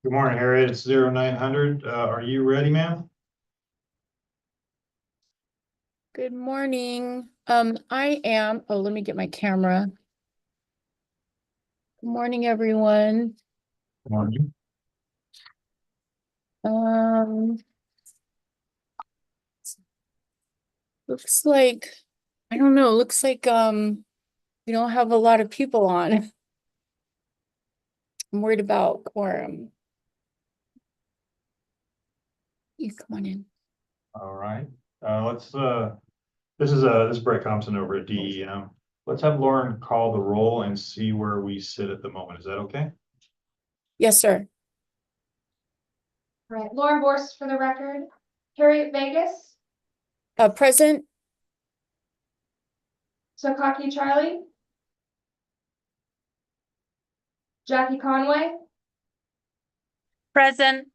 Good morning, Harriet. It's 0900. Are you ready, ma'am? Good morning. I am, let me get my camera. Good morning, everyone. Good morning. Looks like, I don't know, looks like, we don't have a lot of people on. I'm worried about quorum. You come on in. All right. This is Brett Thompson over at DEM. Let's have Lauren call the roll and see where we sit at the moment. Is that okay? Yes, sir. All right, Lauren Borst for the record. Harriet Vegas, Present. Sokaki Charlie, Jackie Conway. Present.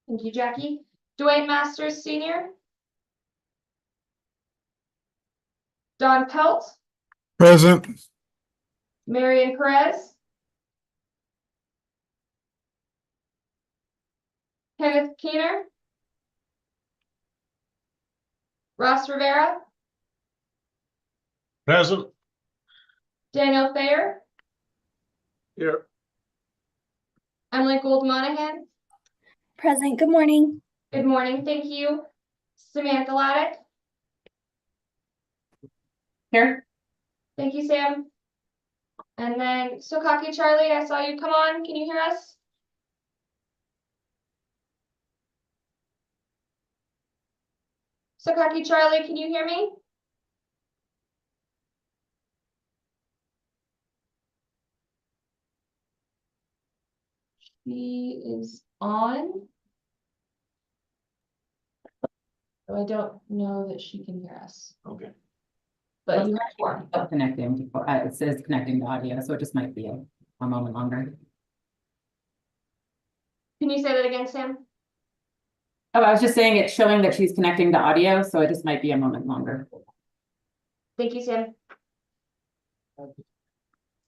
Thank you, Jackie. Dwayne Masters Sr., Don Pelt, Present. Marion Perez, Kenneth Keener, Ross Rivera, Present. Daniel Thayer, Here. Emily Gould Monahan. Present. Good morning. Good morning, thank you. Samantha Laddick. Here. Thank you, Sam. And then Sokaki Charlie, I saw you come on. Can you hear us? Sokaki Charlie, can you hear me? She is on. So I don't know that she can hear us, Okay. but you have one. Connecting, it says connecting to audio, so it just might be a moment longer. Can you say that again, Sam? Oh, I was just saying it's showing that she's connecting to audio, so it just might be a moment longer. Thank you, Sam.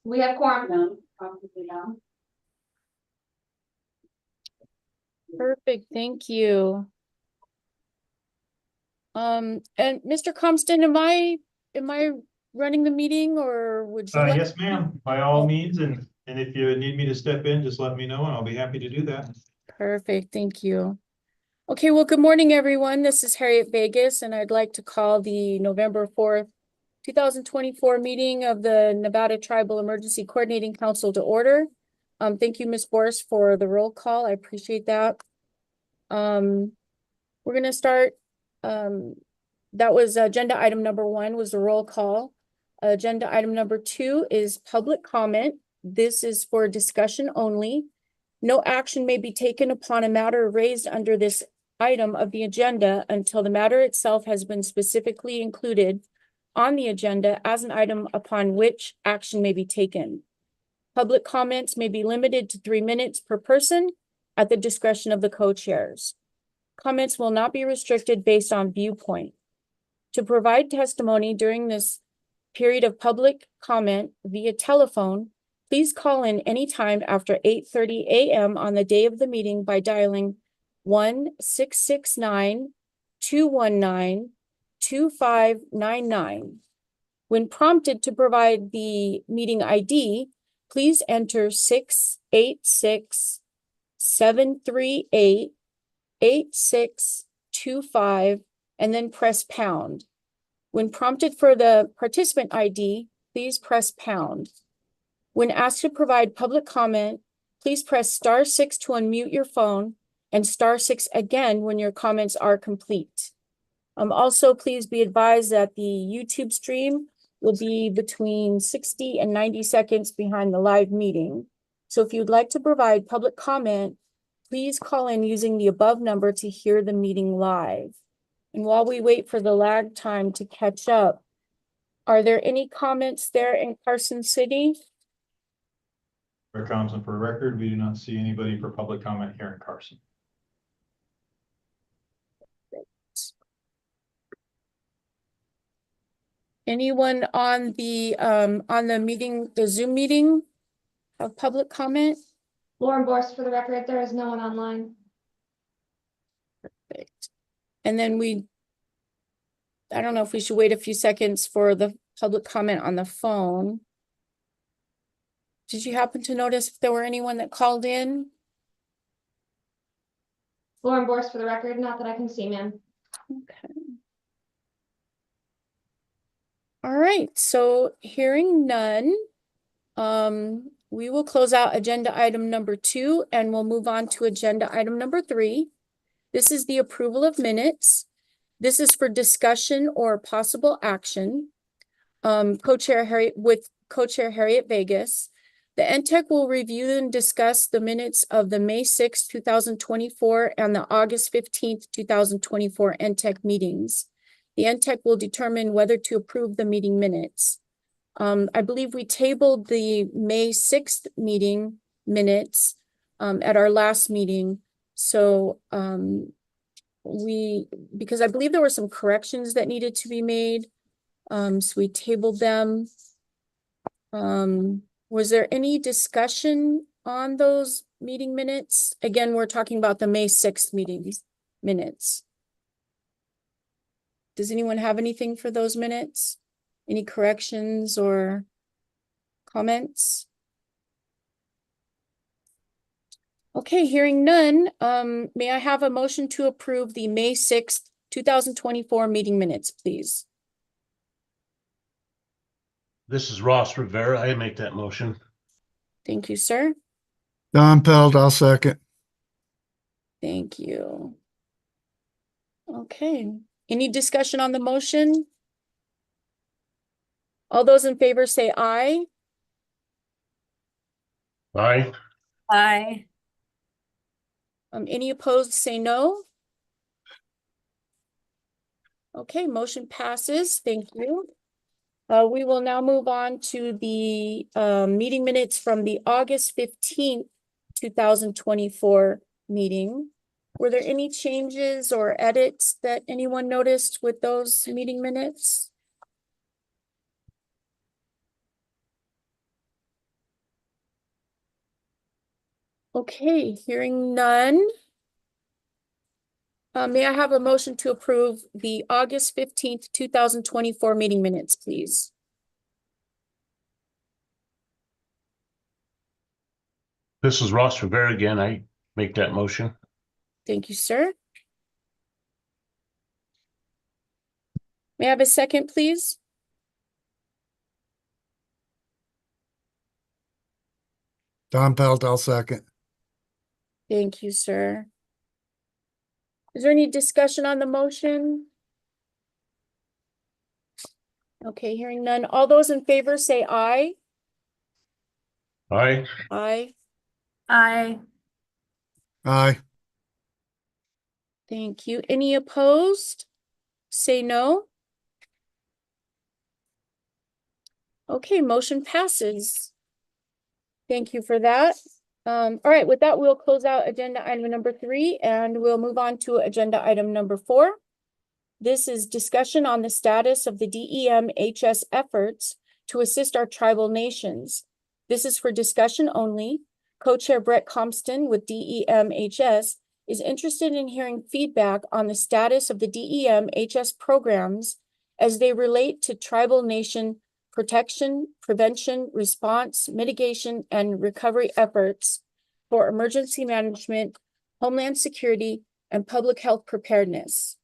We have quorum. Perfect, thank you. And Mr. Compton, am I running the meeting or would you like? Yes, ma'am, by all means. And if you need me to step in, just let me know and I'll be happy to do that. Perfect, thank you. Okay, well, good morning, everyone. This is Harriet Vegas, and I'd like to call the November 4th, 2024 meeting of the Nevada Tribal Emergency Coordinating Council to order. Thank you, Ms. Borst, for the roll call. I appreciate that. We're gonna start. That was agenda item number 1 was the roll call. Agenda item number 2 is public comment. This is for discussion only. No action may be taken upon a matter raised under this item of the agenda until the matter itself has been specifically included on the agenda as an item upon which action may be taken. Public comments may be limited to 3 minutes per person at the discretion of the co-chairs. Comments will not be restricted based on viewpoint. To provide testimony during this period of public comment via telephone, please call in anytime after 8:30 a.m. on the day of the meeting by dialing 1-669-219-2599. When prompted to provide the meeting ID, please enter 686-738-8625 and then press pound. When prompted for the participant ID, please press pound. When asked to provide public comment, please press *6 to unmute your phone and *6 again when your comments are complete. Also, please be advised that the YouTube stream will be between 60 and 90 seconds behind the live meeting. So if you'd like to provide public comment, please call in using the above number to hear the meeting live. And while we wait for the lag time to catch up, are there any comments there in Carson City? Brett Thompson for the record. We do not see anybody for public comment here in Carson. Anyone on the meeting, the Zoom meeting of public comment? Lauren Borst, for the record, there is no one online. Perfect. And then I don't know if we should wait a few seconds for the public comment on the phone. Did you happen to notice if there were anyone that called in? Lauren Borst, for the record, not that I can see, ma'am. Okay. All right, so hearing none, we will close out agenda item number 2 and we'll move on to agenda item number 3. This is the approval of minutes. This is for discussion or possible action. Co-chair Harriet Vegas. The Ntecc will review and discuss the minutes of the May 6th, 2024 and the August 15th, 2024 Ntecc meetings. The Ntecc will determine whether to approve the meeting minutes. I believe we tabled the May 6th meeting minutes at our last meeting. So because I believe there were some corrections that needed to be made. So we tabled them. Was there any discussion on those meeting minutes? Again, we're talking about the May 6th minutes. Does anyone have anything for those minutes? Any corrections or comments? Okay, hearing none, may I have a motion to approve the May 6th, 2024 meeting minutes, please? This is Ross Rivera. I make that motion. Thank you, sir. Don Pelt, I'll second. Thank you. Okay, any discussion on the motion? All those in favor say aye. Aye. Aye. Any opposed say no. Okay, motion passes. Thank you. We will now move on to the meeting minutes from the August 15th, 2024 meeting. Were there any changes or edits that anyone noticed with those meeting minutes? Okay, hearing none. May I have a motion to approve the August 15th, 2024 meeting minutes, please? This is Ross Rivera again. I make that motion. Thank you, sir. May I have a second, please? Don Pelt, I'll second. Thank you, sir. Is there any discussion on the motion? Okay, hearing none. All those in favor say aye. Aye. Aye. Aye. Aye. Thank you. Any opposed? Say no. Okay, motion passes. Thank you for that. All right, with that, we'll close out agenda item number 3 and we'll move on to agenda item number 4. This is discussion on the status of the DEM-HS efforts to assist our tribal nations. This is for discussion only. Co-chair Brett Compston with DEM-HS is interested in hearing feedback on the status of the DEM-HS programs as they relate to tribal nation protection, prevention, response, mitigation, and recovery efforts for emergency management, homeland security, and public health preparedness.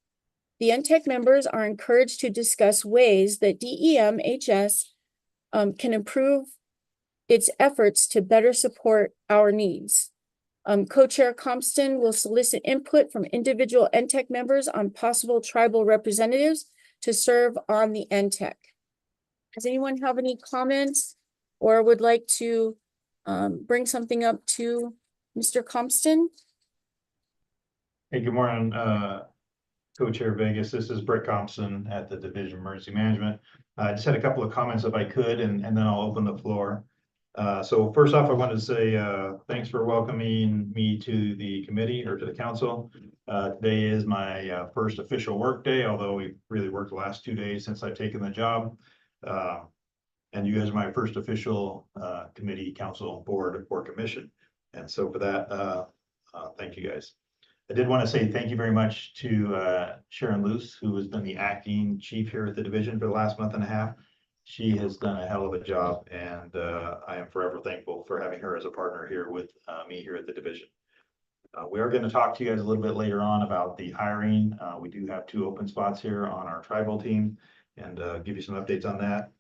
The Ntecc members are encouraged to discuss ways that DEM-HS can improve its efforts to better support our needs. Co-chair Compston will solicit input from individual Ntecc members on possible tribal representatives to serve on the Ntecc. Does anyone have any comments or would like to bring something up to Mr. Compston? Hey, good morning, Co-Chair Vegas. This is Brett Compson at the Division of Emergency Management. I just had a couple of comments if I could, and then I'll open the floor. So first off, I wanted to say thanks for welcoming me to the committee or to the council. Today is my first official work day, although we've really worked the last 2 days since I've taken the job. And you guys are my first official committee, council, board, or commission. And so for that, thank you guys. I did want to say thank you very much to Sharon Luce, who has been the acting chief here at the division for the last month and a half. She has done a hell of a job, and I am forever thankful for having her as a partner here with me here at the division. We are going to talk to you guys a little bit later on about the hiring. We do have 2 open spots here on our tribal team, and give you some updates on that.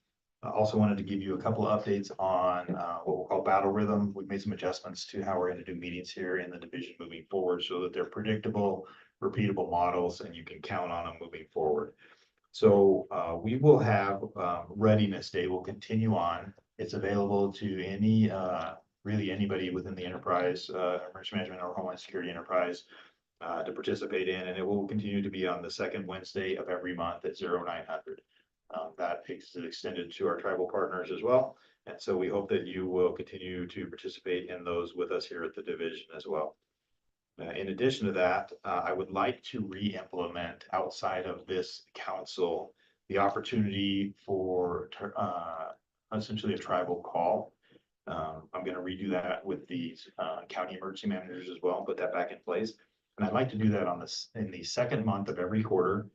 I also wanted to give you a couple of updates on what we'll call battle rhythm. We've made some adjustments to how we're going to do meetings here in the division moving forward so that they're predictable, repeatable models, and you can count on them moving forward. So we will have Readiness Day will continue on. It's available to any really anybody within the enterprise, emergency management or homeland security enterprise to participate in, and it will continue to be on the second Wednesday of every month at 0900. That is extended to our tribal partners as well. And so we hope that you will continue to participate in those with us here at the division as well. In addition to that, I would like to re-implement outside of this council the opportunity for essentially a tribal call. I'm going to redo that with the county emergency managers as well, put that back in place. And I'd like to do that in the second month of every quarter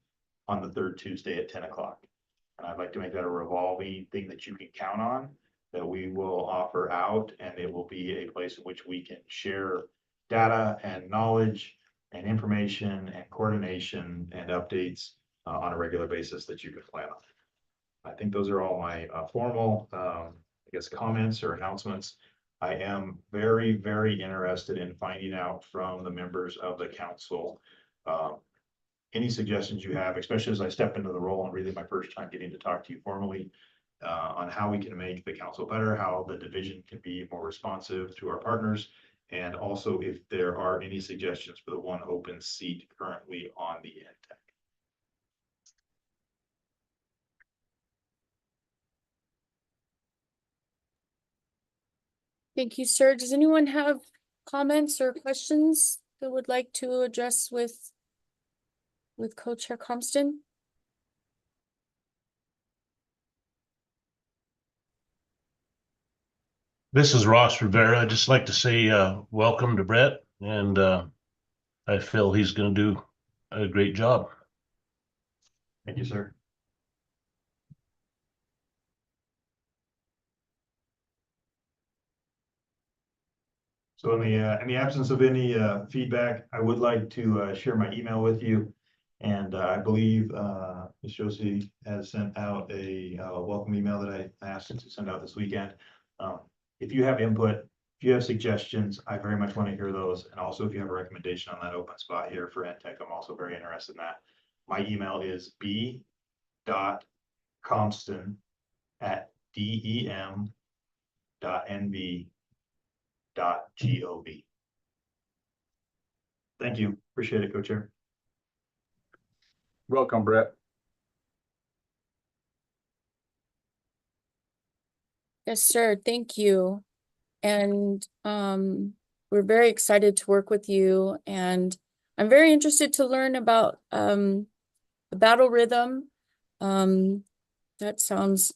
on the 3rd Tuesday at 10 o'clock. And I'd like to make that a revolving thing that you can count on, that we will offer out, and it will be a place in which we can share data and knowledge and information and coordination and updates on a regular basis that you can plan on. I think those are all my formal, I guess, comments or announcements. I am very, very interested in finding out from the members of the council any suggestions you have, especially as I step into the role and really my first time getting to talk to you formally on how we can make the council better, how the division can be more responsive to our partners, and also if there are any suggestions for the 1 open seat currently on the Ntecc. Thank you, sir. Does anyone have comments or questions that would like to address with Co-Chair Compton? This is Ross Rivera. I'd just like to say welcome to Brett, and I feel he's going to do a great job. Thank you, sir. So in the absence of any feedback, I would like to share my email with you. And I believe Ms. Josie has sent out a welcome email that I asked to send out this weekend. If you have input, if you have suggestions, I very much want to hear those. And also if you have a recommendation on that open spot here for Ntecc, I'm also very interested in that. My email is b.compston@dem.nv.gov. Thank you. Appreciate it, Co-Chair. Welcome, Brett. Yes, sir. Thank you. And we're very excited to work with you. And I'm very interested to learn about the battle rhythm. That sounds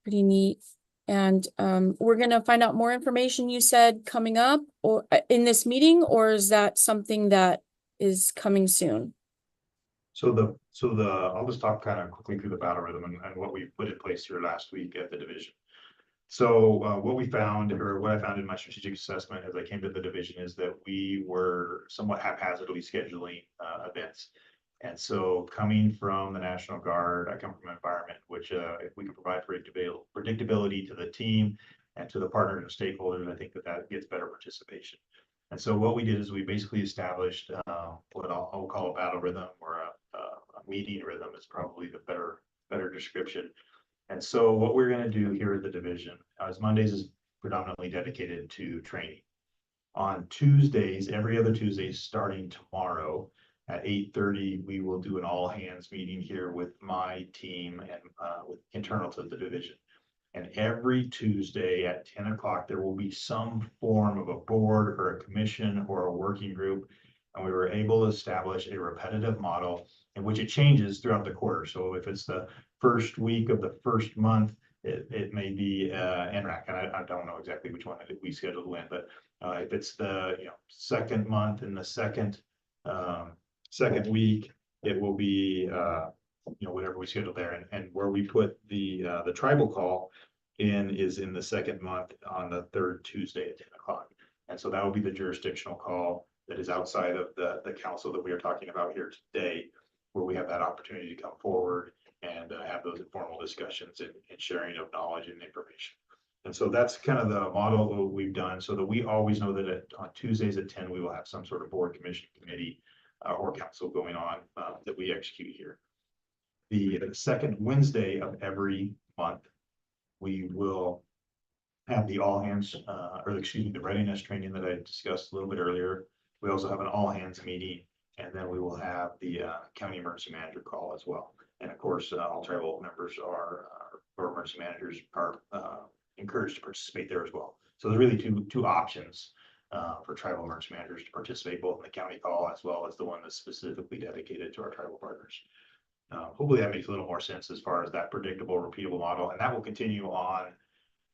pretty neat. And we're going to find out more information, you said, coming up or in this meeting, or is that something that is coming soon? So I'll just talk kind of quickly through the battle rhythm and what we put in place here last week at the division. So what we found, or what I found in my strategic assessment as I came to the division, is that we were somewhat haphazardly scheduling events. And so coming from the National Guard, I come from an environment which if we can provide predictability to the team and to the partners and stakeholders, I think that gets better participation. And so what we did is we basically established what I'll call a battle rhythm, or a meeting rhythm is probably the better description. And so what we're going to do here at the division is Mondays is predominantly dedicated to training. On Tuesdays, every other Tuesday starting tomorrow at 8:30, we will do an all hands meeting here with my team and with internal to the division. And every Tuesday at 10 o'clock, there will be some form of a board or a commission or a working group. And we were able to establish a repetitive model in which it changes throughout the quarter. So if it's the first week of the first month, It may be NRAC, and I don't know exactly which one we scheduled when, but if it's the, second month and the second week, it will be, whatever we schedule there, and where we put the tribal call is in the second month on the third Tuesday at 10 o'clock. And so that will be the jurisdictional call that is outside of the council that we are talking about here today, where we have that opportunity to come forward and have those informal discussions and sharing of knowledge and information. And so that's kind of the model that we've done, so that we always know that on Tuesdays at 10, we will have some sort of board, commission, committee, or council going on that we execute here. The second Wednesday of every month, we will have the all hands, the readiness training that I discussed a little bit earlier. We also have an all hands meeting, and then we will have the county emergency manager call as well. And of course, all tribal members or emergency managers are encouraged to participate there as well. So there's really two options for tribal emergency managers to participate, both in the county call as well as the one that's specifically dedicated to our tribal partners. Hopefully that makes a little more sense as far as that predictable, repeatable model, and that will continue on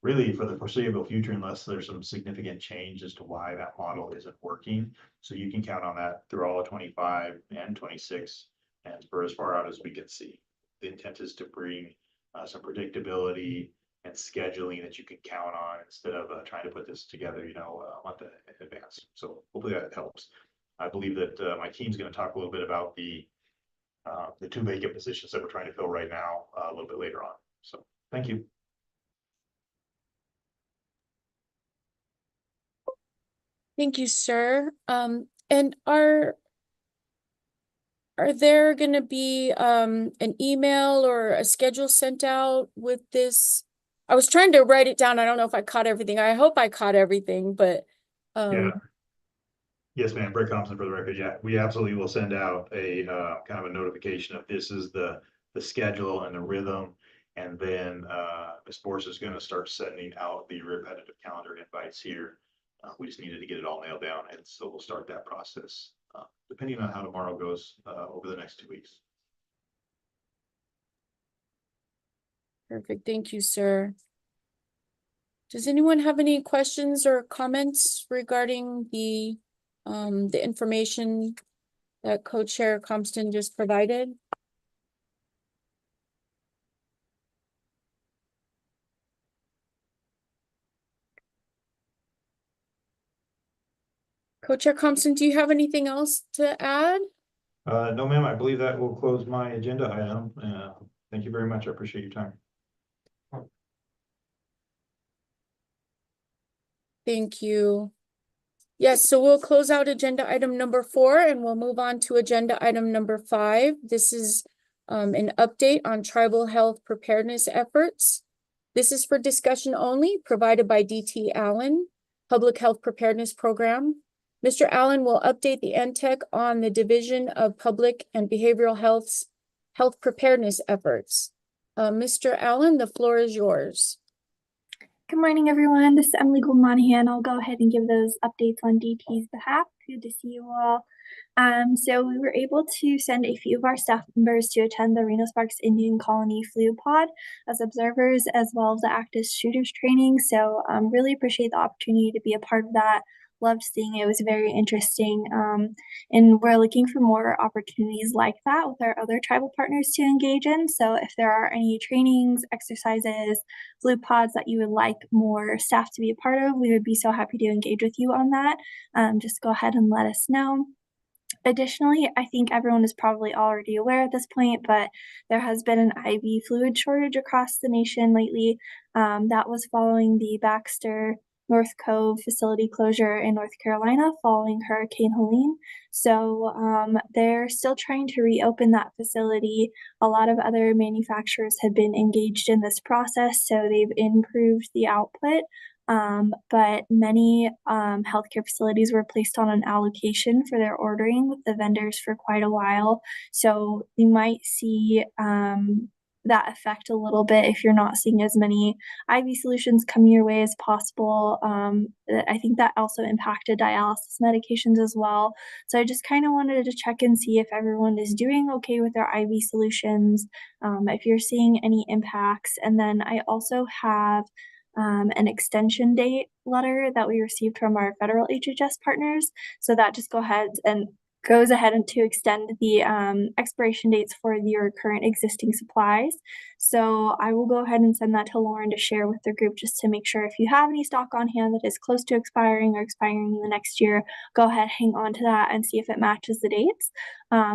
really for the foreseeable future, unless there's some significant change as to why that model isn't working. So you can count on that through all of 25 and 26, and for as far out as we can see. The intent is to bring some predictability and scheduling that you can count on, instead of trying to put this together, a month in advance. So hopefully that helps. I believe that my team's going to talk a little bit about the 2 vacant positions that we're trying to fill right now a little bit later on. So thank you. Thank you, sir. And are there gonna be an email or a schedule sent out with this? I was trying to write it down. I don't know if I caught everything. I hope I caught everything, but Yeah. Yes, ma'am. Brett Thompson for the record. Yeah, we absolutely will send out a kind of a notification of this is the schedule and the rhythm. And then Ms. Borse is going to start sending out the repetitive calendar invites here. We just needed to get it all nailed down, and so we'll start that process depending on how tomorrow goes over the next 2 weeks. Perfect. Thank you, sir. Does anyone have any questions or comments regarding the information that Co-Chair Compton just provided? Co-Chair Compton, do you have anything else to add? No, ma'am. I believe that will close my agenda item. Thank you very much. I appreciate your time. Thank you. Yes, so we'll close out agenda item number 4 and we'll move on to agenda item number 5. This is an update on tribal health preparedness efforts. This is for discussion only, provided by DT Allen, Public Health Preparedness Program. Mr. Allen will update the Ntecc on the Division of Public and Behavioral Health's health preparedness efforts. Mr. Allen, the floor is yours. Good morning, everyone. This is Emily Gould-Monahan. I'll go ahead and give those updates on DT's behalf. Good to see you all. So we were able to send a few of our staff members to attend the Reno Sparks Indian Colony Flu Pod as observers, as well as the active shooters training. So really appreciate the opportunity to be a part of that. Loved seeing it. It was very interesting. And we're looking for more opportunities like that with our other tribal partners to engage in. So if there are any trainings, exercises, flu pods that you would like more staff to be a part of, we would be so happy to engage with you on that. Just go ahead and let us know. Additionally, I think everyone is probably already aware at this point, but there has been an IV fluid shortage across the nation lately. That was following the Baxter North Cove facility closure in North Carolina following Hurricane Helene. So they're still trying to reopen that facility. A lot of other manufacturers have been engaged in this process, so they've improved the output. But many healthcare facilities were placed on an allocation for their ordering with the vendors for quite a while. So you might see that effect a little bit if you're not seeing as many IV solutions come your way as possible. I think that also impacted dialysis medications as well. So I just kind of wanted to check and see if everyone is doing okay with their IV solutions, if you're seeing any impacts. And then I also have an extension date letter that we received from our federal HHS partners. So that just goes ahead and to extend the expiration dates for your current existing supplies. So I will go ahead and send that to Lauren to share with the group just to make sure if you have any stock on hand that is close to expiring or expiring in the next year, go ahead, hang on to that and see if it matches the dates.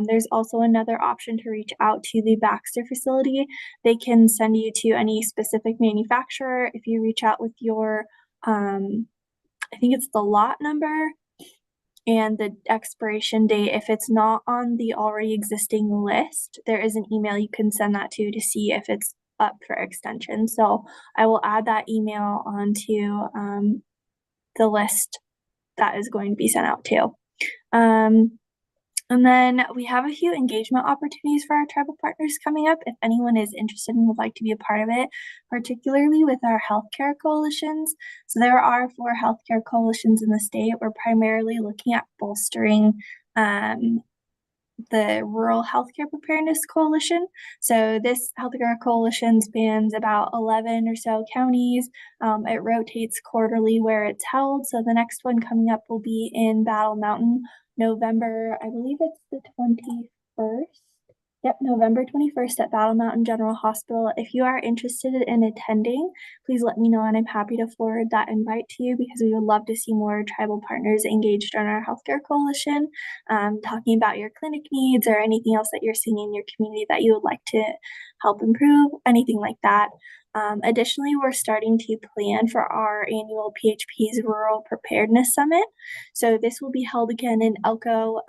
There's also another option to reach out to the Baxter facility. They can send you to any specific manufacturer. If you reach out with your, I think it's the lot number and the expiration date. If it's not on the already existing list, there is an email you can send that to see if it's up for extension. So I will add that email onto the list that is going to be sent out too. And then we have a few engagement opportunities for our tribal partners coming up. If anyone is interested and would like to be a part of it, particularly with our healthcare coalitions. So there are 4 healthcare coalitions in the state. We're primarily looking at bolstering the Rural Healthcare Preparedness Coalition. So this healthcare coalition spans about 11 or so counties. It rotates quarterly where it's held. So the next one coming up will be in Battle Mountain, November, I believe it's the 21st. Yep, November 21st at Battle Mountain General Hospital. If you are interested in attending, please let me know and I'm happy to forward that invite to you because we would love to see more tribal partners engaged in our healthcare coalition, talking about your clinic needs or anything else that you're seeing in your community that you would like to help improve, anything like that. Additionally, we're starting to plan for our annual PHP's Rural Preparedness Summit. So this will be held again in Elko,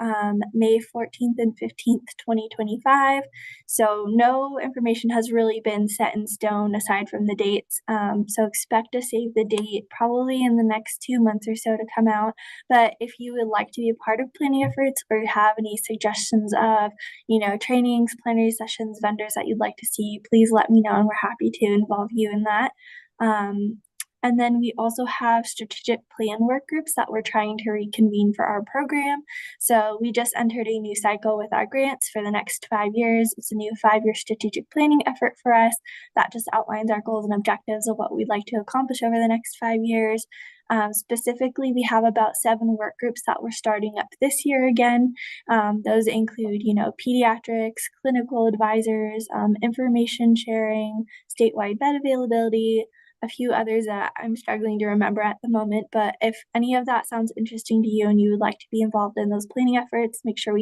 May 14th and 15th, 2025. So no information has really been set in stone aside from the dates. So expect to save the date probably in the next 2 months or so to come out. But if you would like to be a part of planning efforts or you have any suggestions of, trainings, plenary sessions, vendors that you'd like to see, please let me know and we're happy to involve you in that. And then we also have strategic plan work groups that we're trying to reconvene for our program. So we just entered a new cycle with our grants for the next 5 years. It's a new 5-year strategic planning effort for us that just outlines our goals and objectives of what we'd like to accomplish over the next 5 years. Specifically, we have about 7 work groups that we're starting up this year again. Those include, pediatrics, clinical advisors, information sharing, statewide bed availability, a few others that I'm struggling to remember at the moment. But if any of that sounds interesting to you and you would like to be involved in those planning efforts, make sure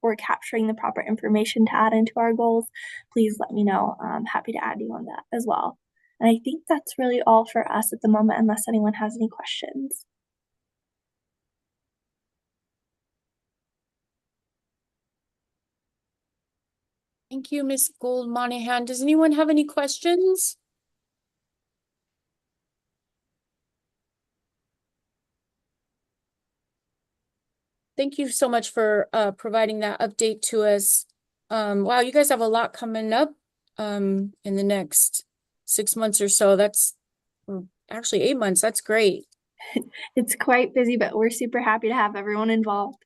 we're capturing the proper information to add into our goals, please let me know. I'm happy to add you on that as well. And I think that's really all for us at the moment, unless anyone has any questions. Thank you, Ms. Gould Monahan. Does anyone have any questions? Thank you so much for providing that update to us. Wow, you guys have a lot coming up in the next 6 months or so. Or actually 8 months. That's great. It's quite busy, but we're super happy to have everyone involved.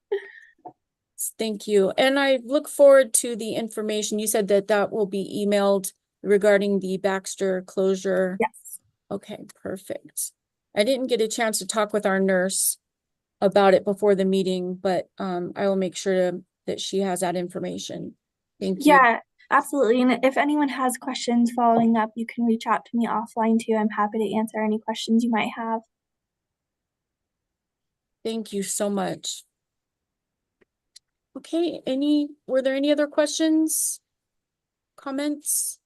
Thank you. And I look forward to the information. You said that will be emailed regarding the Baxter closure. Yes. Okay, perfect. I didn't get a chance to talk with our nurse about it before the meeting, but I will make sure that she has that information. Thank you. Yeah, absolutely. And if anyone has questions following up, you can reach out to me offline too. I'm happy to answer any questions you might have. Thank you so much. Okay, were there any other questions, comments?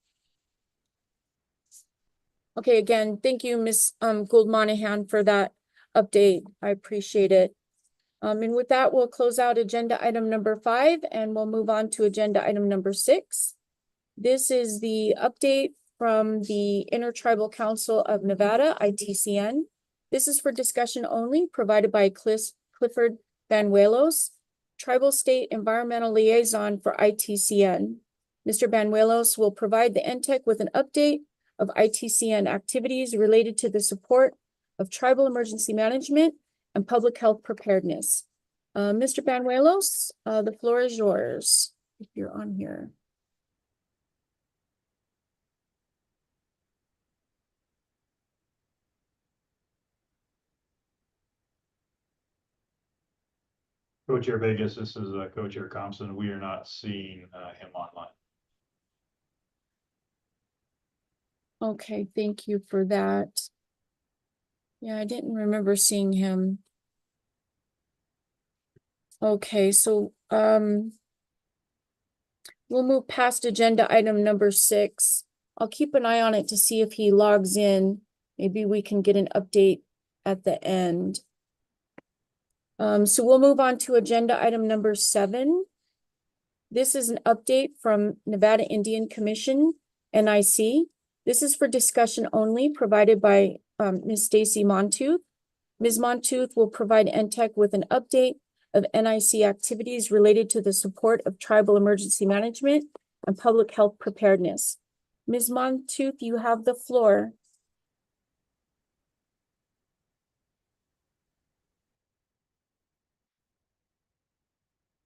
Okay, again, thank you, Ms. Gould Monahan, for that update. I appreciate it. And with that, we'll close out agenda item number 5 and we'll move on to agenda item number 6. This is the update from the Intertribal Council of Nevada, ITCN. This is for discussion only, provided by Clifford Banuelos, Tribal State Environmental Liaison for ITCN. Mr. Banuelos will provide the Ntecc with an update of ITCN activities related to the support of tribal emergency management and public health preparedness. Mr. Banuelos, the floor is yours, if you're on here. Co-Chair Vegas, this is Co-Chair Thompson. We are not seeing him online. Okay, thank you for that. Yeah, I didn't remember seeing him. Okay, so we'll move past agenda item number 6. I'll keep an eye on it to see if he logs in. Maybe we can get an update at the end. So we'll move on to agenda item number 7. This is an update from Nevada Indian Commission, NIC. This is for discussion only, provided by Ms. Stacy Montooth. Ms. Montooth will provide Ntecc with an update of NIC activities related to the support of tribal emergency management and public health preparedness. Ms. Montooth, you have the floor.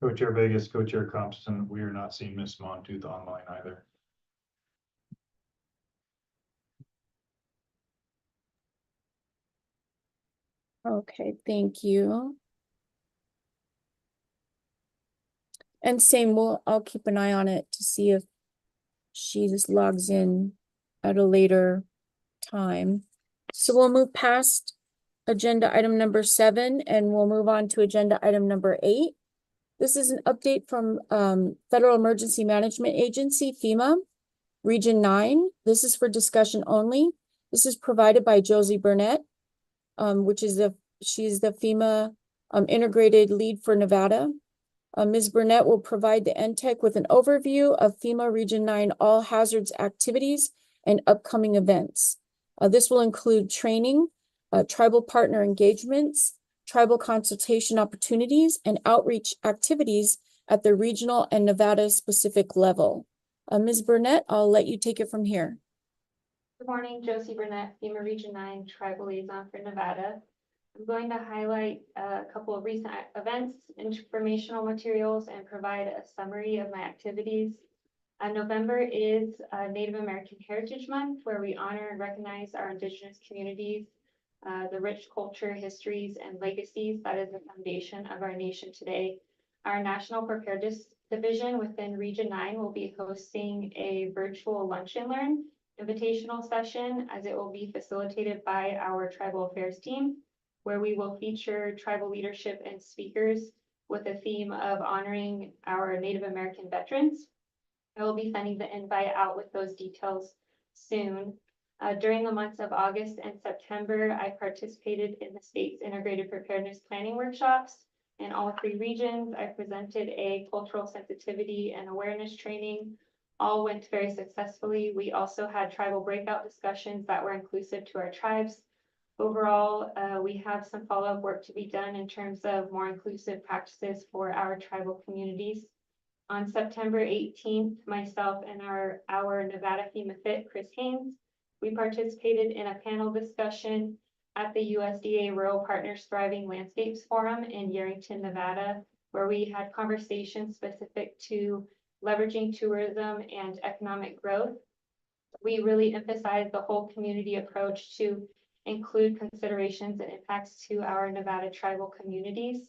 Co-Chair Vegas, Co-Chair Thompson, we are not seeing Ms. Montooth online either. Okay, thank you. And same, I'll keep an eye on it to see if she just logs in at a later time. So we'll move past agenda item number 7 and we'll move on to agenda item number 8. This is an update from Federal Emergency Management Agency, FEMA, Region 9. This is for discussion only. This is provided by Josie Burnett, she's the FEMA integrated lead for Nevada. Ms. Burnett will provide the Ntecc with an overview of FEMA Region 9 all hazards activities and upcoming events. This will include training, tribal partner engagements, tribal consultation opportunities, and outreach activities at the regional and Nevada specific level. Ms. Burnett, I'll let you take it from here. Good morning, Josie Burnett, FEMA Region 9 Tribal Liaison for Nevada. I'm going to highlight a couple of recent events, informational materials, and provide a summary of my activities. November is Native American Heritage Month, where we honor and recognize our Indigenous communities, the rich culture, histories, and legacies that is the foundation of our nation today. Our National Preparedness Division within Region 9 will be hosting a virtual lunch and learn invitational session, as it will be facilitated by our Tribal Affairs team, where we will feature tribal leadership and speakers with a theme of honoring our Native American veterans. I will be sending the invite out with those details soon. During the months of August and September, I participated in the state's integrated preparedness planning workshops in all 3 regions. I presented a cultural sensitivity and awareness training. All went very successfully. We also had tribal breakout discussions that were inclusive to our tribes. Overall, we have some follow-up work to be done in terms of more inclusive practices for our tribal communities. On September 18th, myself and our Nevada FEMA FIT, Chris Haynes, we participated in a panel discussion at the USDA Rural Partners Thriving Landscapes Forum in Yerington, Nevada, where we had conversations specific to leveraging tourism and economic growth. We really emphasized the whole community approach to include considerations and impacts to our Nevada tribal communities.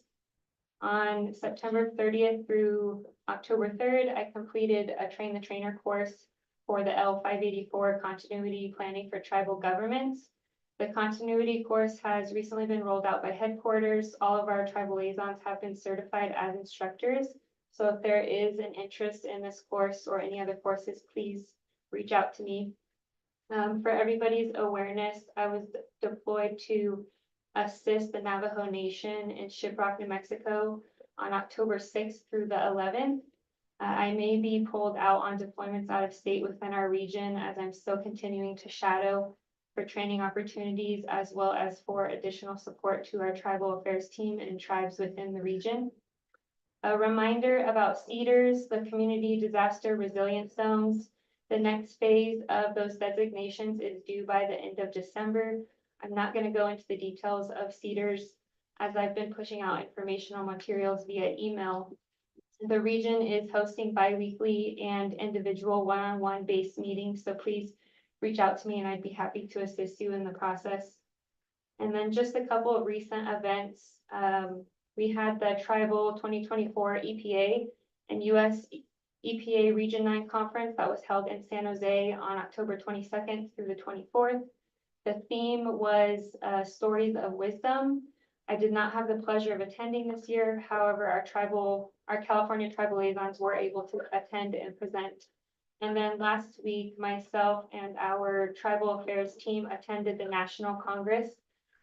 On September 30th through October 3rd, I completed a Train the Trainer course for the L584 Continuity Planning for Tribal Governments. The continuity course has recently been rolled out by headquarters. All of our tribal liaisons have been certified as instructors. So if there is an interest in this course or any other courses, please reach out to me. For everybody's awareness, I was deployed to assist the Navajo Nation in Shiprock, New Mexico on October 6th through the 11th. I may be pulled out on deployments out of state within our region, as I'm still continuing to shadow for training opportunities, as well as for additional support to our tribal affairs team and tribes within the region. A reminder about CEDARS, the Community Disaster Resilience Zones. The next phase of those designations is due by the end of December. I'm not going to go into the details of CEDARS as I've been pushing out informational materials via email. The region is hosting bi-weekly and individual one-on-one based meetings, so please reach out to me and I'd be happy to assist you in the process. And then just a couple of recent events. We had the Tribal 2024 EPA and US EPA Region 9 conference that was held in San Jose on October 22nd through the 24th. The theme was Stories of Wisdom. I did not have the pleasure of attending this year. However, our California tribal liaisons were able to attend and present. And then last week, myself and our tribal affairs team attended the National Congress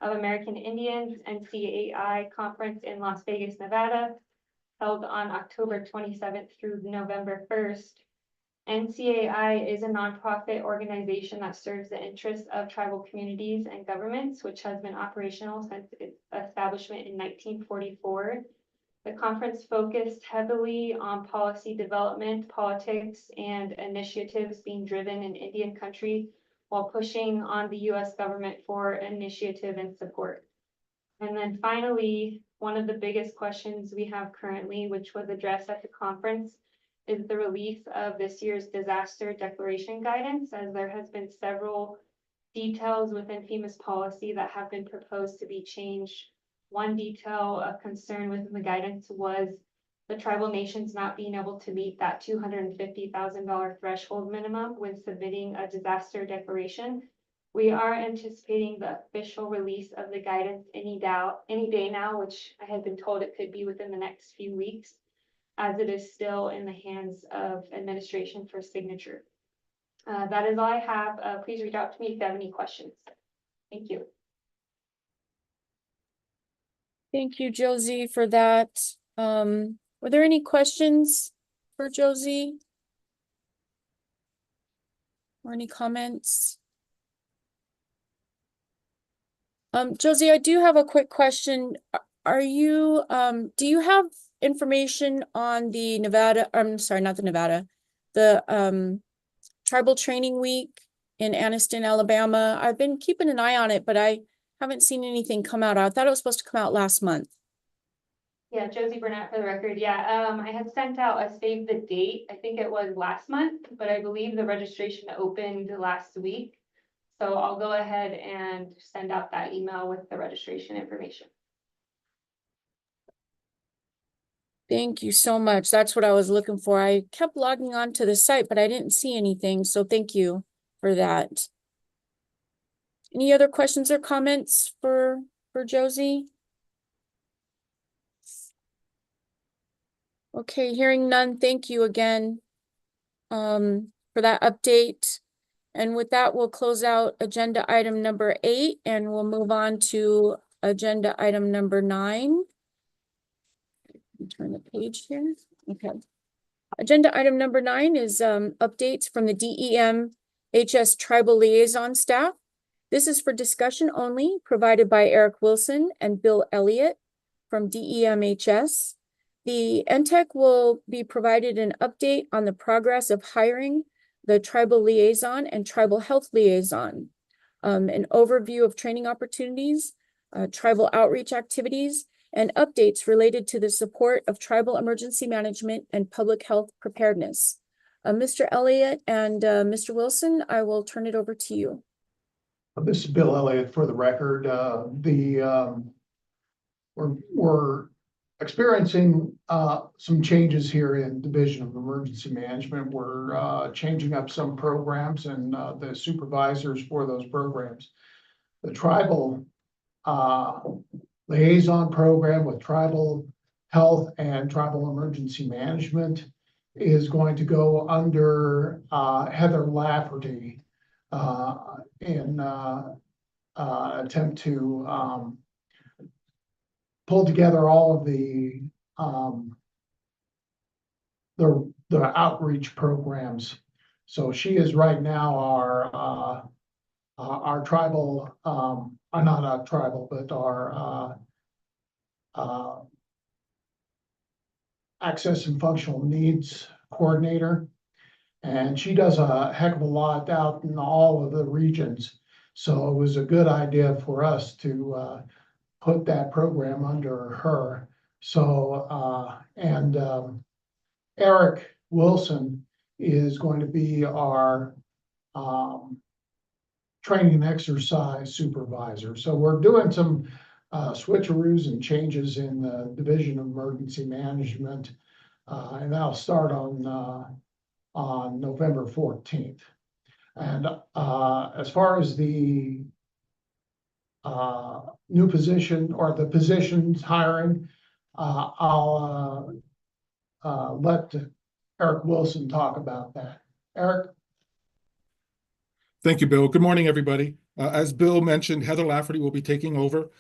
of American Indians NCAI conference in Las Vegas, Nevada, held on October 27th through November 1st. NCAI is a nonprofit organization that serves the interests of tribal communities and governments, which has been operational since its establishment in 1944. The conference focused heavily on policy development, politics, and initiatives being driven in Indian country while pushing on the US government for initiative and support. And then finally, one of the biggest questions we have currently, which was addressed at the conference, is the release of this year's disaster declaration guidance, as there has been several details within FEMA's policy that have been proposed to be changed. One detail of concern within the guidance was the tribal nations not being able to meet that $250,000 threshold minimum when submitting a disaster declaration. We are anticipating the official release of the guidance any day now, which I had been told it could be within the next few weeks, as it is still in the hands of administration for signature. That is all I have. Please reach out to me if you have any questions. Thank you. Thank you, Josie, for that. Were there any questions for Josie? Or any comments? Josie, I do have a quick question. Are you, do you have information on the Nevada, I'm sorry, not the Nevada, the Tribal Training Week in Anniston, Alabama? I've been keeping an eye on it, but I haven't seen anything come out. I thought it was supposed to come out last month. Yeah, Josie Burnett for the record. Yeah, I had sent out a save the date. I think it was last month, but I believe the registration opened last week. So I'll go ahead and send out that email with the registration information. Thank you so much. That's what I was looking for. I kept logging on to the site, but I didn't see anything. So thank you for that. Any other questions or comments for Josie? Okay, hearing none, thank you again for that update. And with that, we'll close out agenda item number 8 and we'll move on to agenda item number 9. Turn the page here. Okay. Agenda item number 9 is updates from the DEM HS Tribal Liaison staff. This is for discussion only, provided by Eric Wilson and Bill Elliott from DEM HS. The Ntecc will be provided an update on the progress of hiring the tribal liaison and tribal health liaison, an overview of training opportunities, tribal outreach activities, and updates related to the support of tribal emergency management and public health preparedness. Mr. Elliott and Mr. Wilson, I will turn it over to you. This is Bill Elliott for the record. We're experiencing some changes here in Division of Emergency Management. We're changing up some programs and the supervisors for those programs. The tribal liaison program with tribal health and tribal emergency management is going to go under Heather Lafferty in attempt to pull together all of the outreach programs. So she is right now our tribal, not our tribal, but our access and functional needs coordinator. And she does a heck of a lot out in all of the regions. So it was a good idea for us to put that program under her. So, Eric Wilson is going to be our training and exercise supervisor. So we're doing some switcheroos and changes in the Division of Emergency Management. And that'll start on November 14th. And as far as the new position or the positions hiring, I'll let Eric Wilson talk about that. Eric? Thank you, Bill. Good morning, everybody. As Bill mentioned, Heather Lafferty will be taking over.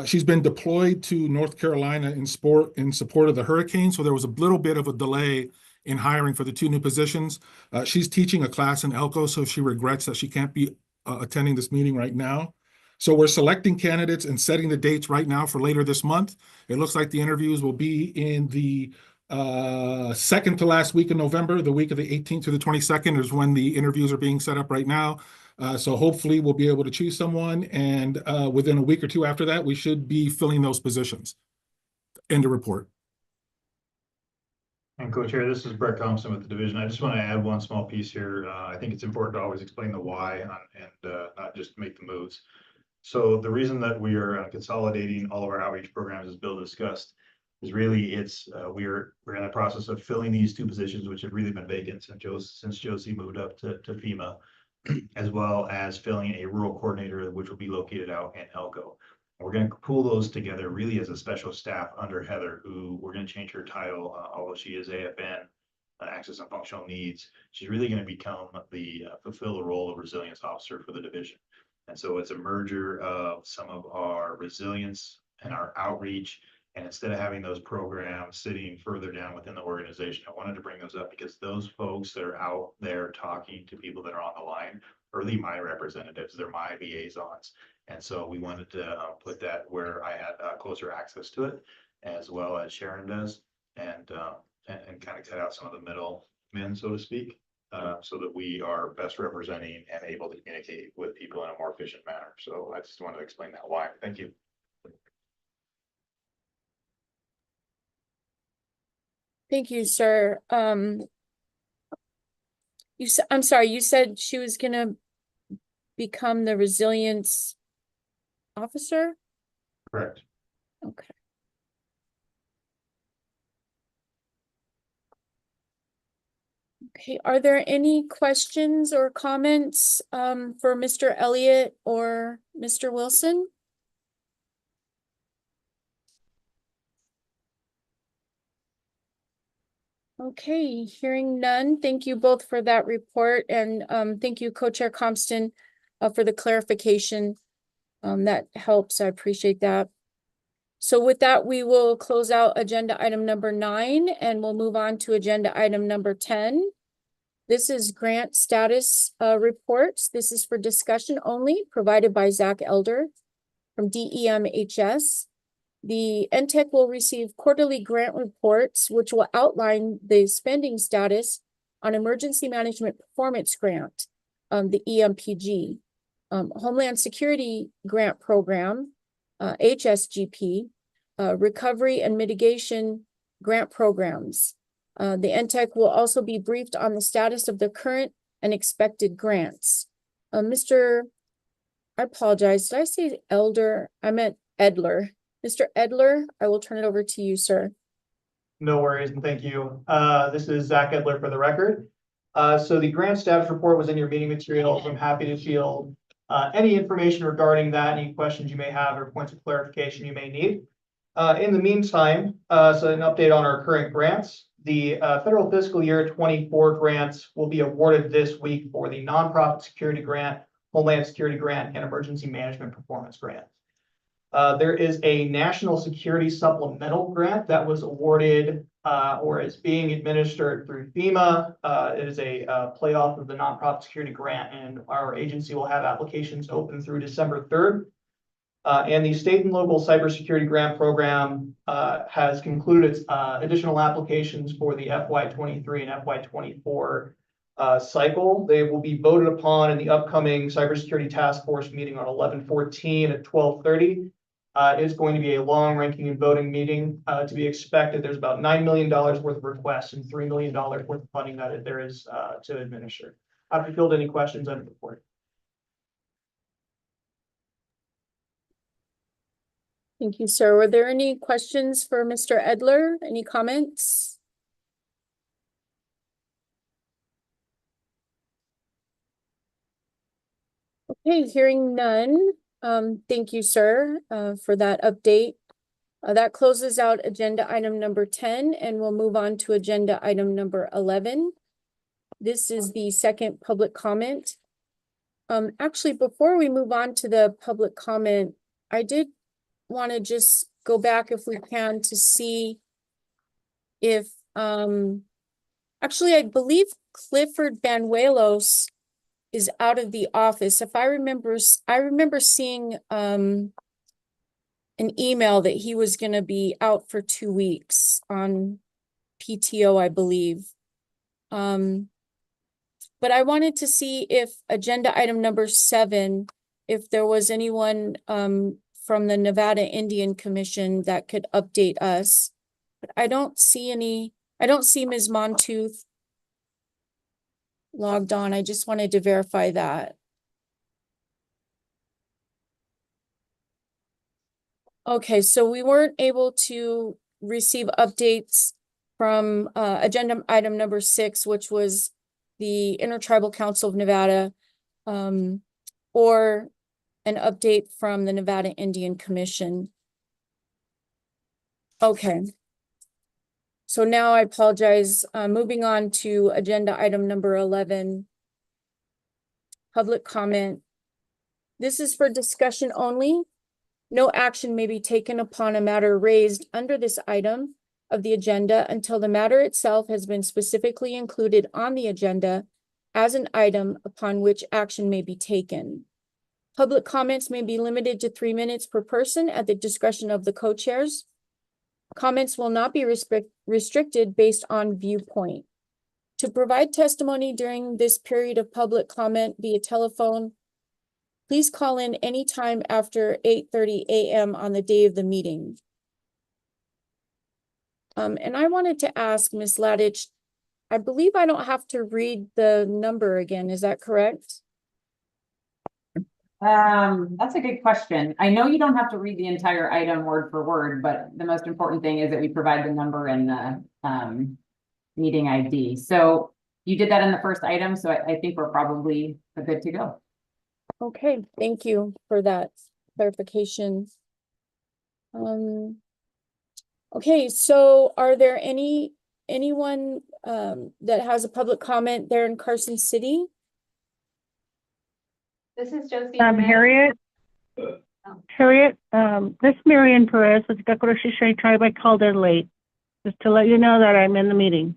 She's been deployed to North Carolina in support of the hurricane, so there was a little bit of a delay in hiring for the two new positions. She's teaching a class in Elko, so she regrets that she can't be attending this meeting right now. So we're selecting candidates and setting the dates right now for later this month. It looks like the interviews will be in the second to last week of November. The week of the 18th to the 22nd is when the interviews are being set up right now. So hopefully we'll be able to choose someone, and within a week or two after that, we should be filling those positions. End of report. And Co-Chair, this is Brett Thompson with the division. I just want to add one small piece here. I think it's important to always explain the why and not just make the moves. So the reason that we are consolidating all of our outreach programs, as Bill discussed, is really we're in the process of filling these two positions, which have really been vacant since Josie moved up to FEMA, as well as filling a rural coordinator, which will be located out in Elko. We're going to pool those together really as a special staff under Heather, who we're going to change her title, although she is AFN, Access and Functional Needs. She's really going to become fulfill the role of resilience officer for the division. And so it's a merger of some of our resilience and our outreach. And instead of having those programs sitting further down within the organization, I wanted to bring those up because those folks that are out there talking to people that are on the line are really my representatives. They're my liaisons. And so we wanted to put that where I had closer access to it, as well as Sharon does, and kind of cut out some of the middlemen, so to speak, so that we are best representing and able to communicate with people in a more efficient manner. So I just wanted to explain that why. Thank you. Thank you, sir. I'm sorry, you said she was gonna become the resilience officer? Correct. Okay. Okay, are there any questions or comments for Mr. Elliott or Mr. Wilson? Okay, hearing none, thank you both for that report, and thank you, Co-Chair Compton, for the clarification. That helps, I appreciate that. So with that, we will close out agenda item number 9, and we'll move on to agenda item number 10. This is grant status reports. This is for discussion only, provided by Zach Elder from DEMHS. The Ntecc will receive quarterly grant reports, which will outline the spending status on Emergency Management Performance Grant, the EMPG, Homeland Security Grant Program, HSGP, Recovery and Mitigation Grant Programs. The Ntecc will also be briefed on the status of the current and expected grants. I apologize, did I say Elder? I meant Edler. Mr. Edler, I will turn it over to you, sir. No worries, and thank you. This is Zach Edler for the record. So the grant status report was in your meeting materials. I'm happy to field any information regarding that, any questions you may have or points of clarification you may need. In the meantime, so an update on our current grants. The federal fiscal year 24 grants will be awarded this week for the Nonprofit Security Grant, Homeland Security Grant, and Emergency Management Performance Grant. There is a National Security Supplemental Grant that was awarded or is being administered through FEMA. It is a playoff of the Nonprofit Security Grant, and our agency will have applications open through December 3rd. And the state and local cybersecurity grant program has concluded its additional applications for the FY23 and FY24 cycle. They will be voted upon in the upcoming cybersecurity task force meeting on 11/14 at 12:30. It's going to be a long ranking and voting meeting to be expected. There's about $9 million worth of requests and $3 million worth of funding that there is to administer. Have you filled any questions on the report? Thank you, sir. Were there any questions for Mr. Edler? Any comments? Okay, hearing none. Thank you, sir, for that update. That closes out agenda item number 10, and we'll move on to agenda item number 11. This is the second public comment. Actually, before we move on to the public comment, I did want to just go back if we can to see if, actually, I believe Clifford Banuelos is out of the office. If I remember seeing an email that he was going to be out for 2 weeks on PTO, I believe. But I wanted to see if agenda item number 7, if there was anyone from the Nevada Indian Commission that could update us. But I don't see Ms. Montooth logged on. I just wanted to verify that. Okay, so we weren't able to receive updates from agenda item number 6, which was the Intertribal Council of Nevada, or an update from the Nevada Indian Commission. Okay. So now I apologize. Moving on to agenda item number 11, public comment. This is for discussion only. No action may be taken upon a matter raised under this item of the agenda until the matter itself has been specifically included on the agenda as an item upon which action may be taken. Public comments may be limited to 3 minutes per person at the discretion of the co-chairs. Comments will not be restricted based on viewpoint. To provide testimony during this period of public comment via telephone, please call in anytime after 8:30 a.m. on the day of the meeting. And I wanted to ask Ms. Ladich, I believe I don't have to read the number again. Is that correct? That's a good question. I know you don't have to read the entire item word for word, but the most important thing is that we provide the number and the meeting ID. So you did that in the first item, so I think we're probably good to go. Okay, thank you for that clarification. Okay, so are there anyone that has a public comment there in Carson City? This is Josie. Harriet. Harriet, this is Marian Perez with the Gakurashishai Tribe. I called in late just to let you know that I'm in the meeting.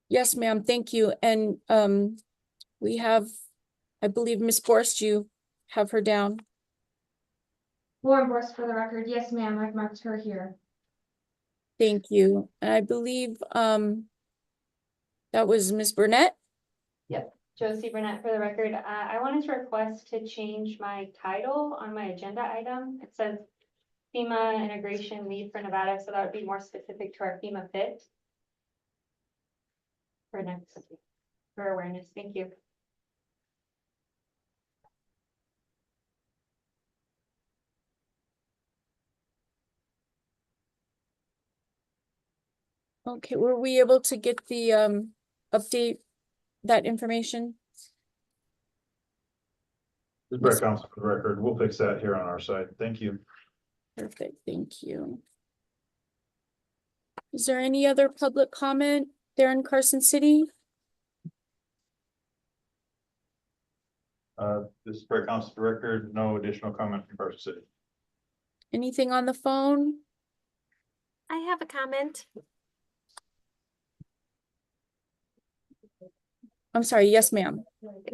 Yes, ma'am. Thank you. And we have, I believe, Ms. Borst, you have her down. Lauren Borst for the record. Yes, ma'am. I've marked her here. Thank you. And I believe that was Ms. Burnett. Yep. Josie Burnett for the record. I wanted to request to change my title on my agenda item. It says FEMA Integration Lead for Nevada, so that would be more specific to our FEMA FIT. For awareness. Thank you. Okay, were we able to get the update that information? This is Brett Thompson for the record. We'll fix that here on our side. Thank you. Perfect, thank you. Is there any other public comment there in Carson City? This is Brett Thompson for the record. No additional comment from Carson City. Anything on the phone? I have a comment. I'm sorry, yes, ma'am.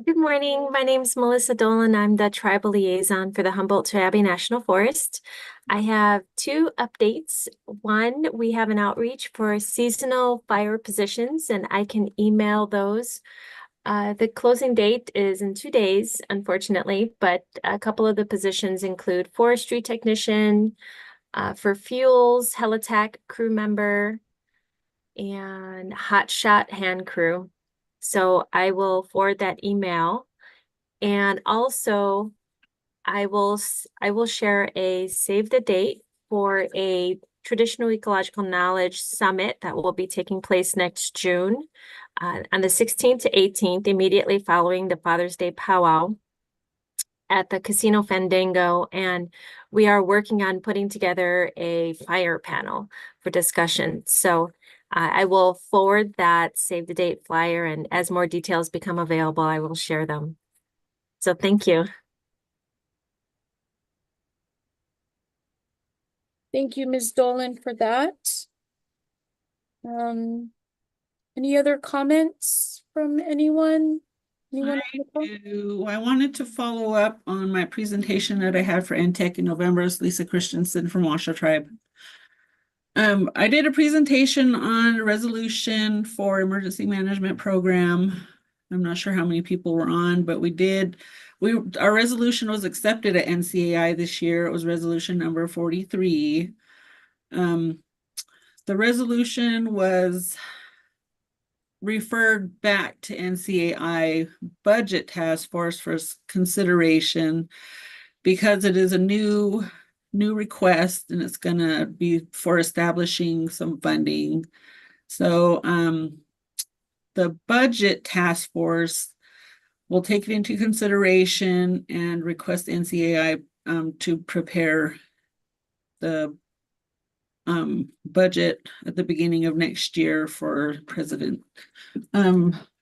Good morning. My name is Melissa Dolan. I'm the tribal liaison for the Humboldt-Abbey National Forest. I have two updates. One, we have an outreach for seasonal fire positions, and I can email those. The closing date is in 2 days, unfortunately, but a couple of the positions include forestry technician, for fuels, helitack crew member, and hot shot hand crew. So I will forward that email. And also I will share a save the date for a traditional ecological knowledge summit that will be taking place next June on the 16th to 18th, immediately following the Father's Day powwow at the Casino Fandango, and we are working on putting together a fire panel for discussion. So I will forward that save the date flyer, and as more details become available, I will share them. So thank you. Thank you, Ms. Dolan, for that. Any other comments from anyone? Anyone? I wanted to follow up on my presentation that I had for Ntecc in November. It's Lisa Christensen from Washoe Tribe. I did a presentation on a resolution for emergency management program. I'm not sure how many people were on, but our resolution was accepted at NCAI this year. It was resolution number 43. The resolution was referred back to NCAI budget task force for consideration because it is a new request and it's going to be for establishing some funding. So the budget task force will take it into consideration and request NCAI to prepare the budget at the beginning of next year for president.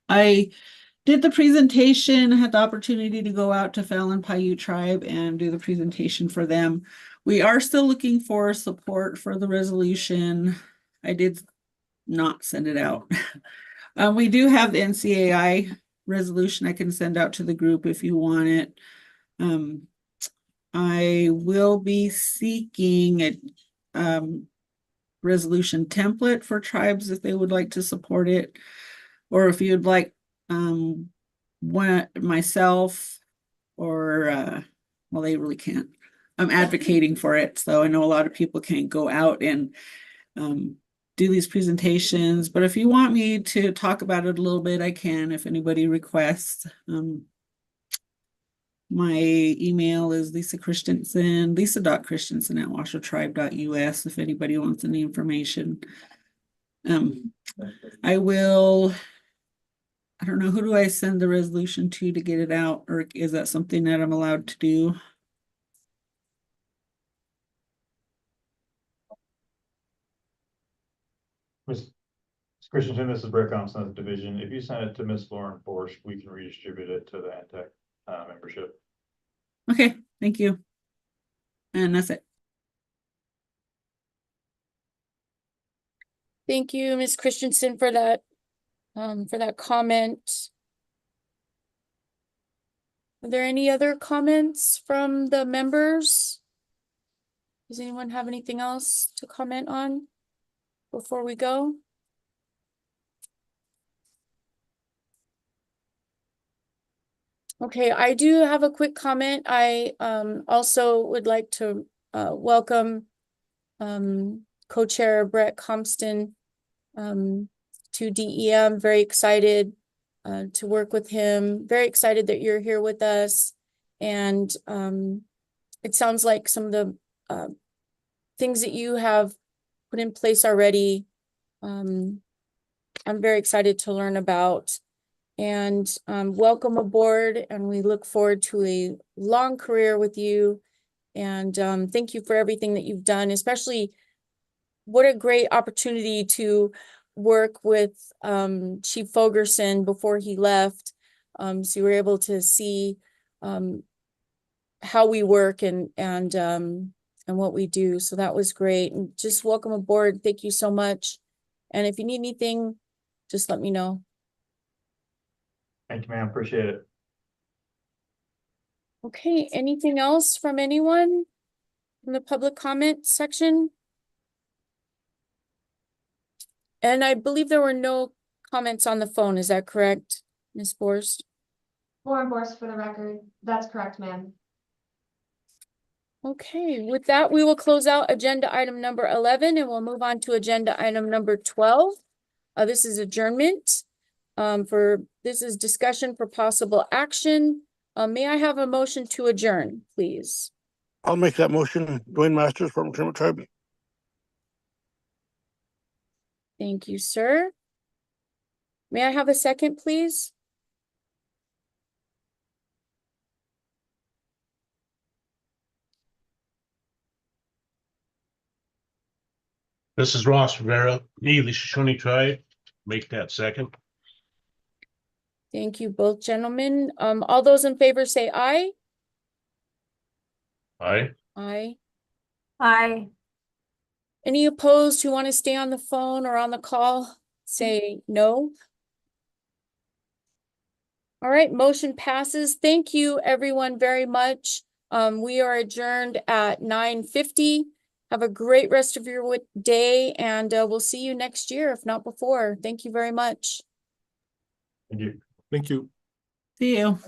I did the presentation, had the opportunity to go out to Fallon Paiute Tribe and do the presentation for them. We are still looking for support for the resolution. I did not send it out. We do have the NCAI resolution I can send out to the group if you want it. I will be seeking a resolution template for tribes if they would like to support it, or if you'd like myself or well, they really can't. I'm advocating for it, so I know a lot of people can't go out and do these presentations, but if you want me to talk about it a little bit, I can if anybody requests. My email is Lisa Christensen, lisa.christensen@washoetribe.us if anybody wants any information. I don't know, who do I send the resolution to get it out, or is that something that I'm allowed to do? Ms. Christensen, this is Brett Thompson of the division. If you send it to Ms. Lauren Forsch, we can redistribute it to the Ntecc membership. Okay, thank you. And that's it. Thank you, Ms. Christensen, for that comment. Are there any other comments from the members? Does anyone have anything else to comment on before we go? Okay, I do have a quick comment. I also would like to welcome co-chair Brett Compston to DEM. Very excited to work with him. Very excited that you're here with us. And it sounds like some of the things that you have put in place already, I'm very excited to learn about. And welcome aboard, and we look forward to a long career with you. And thank you for everything that you've done, especially what a great opportunity to work with Chief Fogerson before he left. So you were able to see how we work and what we do. So that was great. And just welcome aboard. Thank you so much. And if you need anything, just let me know. Thank you, ma'am. Appreciate it. Okay, anything else from anyone in the public comment section? And I believe there were no comments on the phone. Is that correct, Ms. Borst? Lauren Borst for the record. That's correct, ma'am. Okay, with that, we will close out agenda item number 11 and we'll move on to agenda item number 12. This is adjournment. This is discussion for possible action. May I have a motion to adjourn, please? I'll make that motion. Dwayne Masters from Kermit Tribe. Thank you, sir. May I have a second, please? This is Ross Rivera, Neely Shoshone Tribe. Make that second. Thank you both, gentlemen. All those in favor say aye. Aye. Aye. Aye. Any opposed who want to stay on the phone or on the call, say no. All right, motion passes. Thank you, everyone, very much. We are adjourned at 9:50. Have a great rest of your day, and we'll see you next year, if not before. Thank you very much. Thank you. Thank you. See you.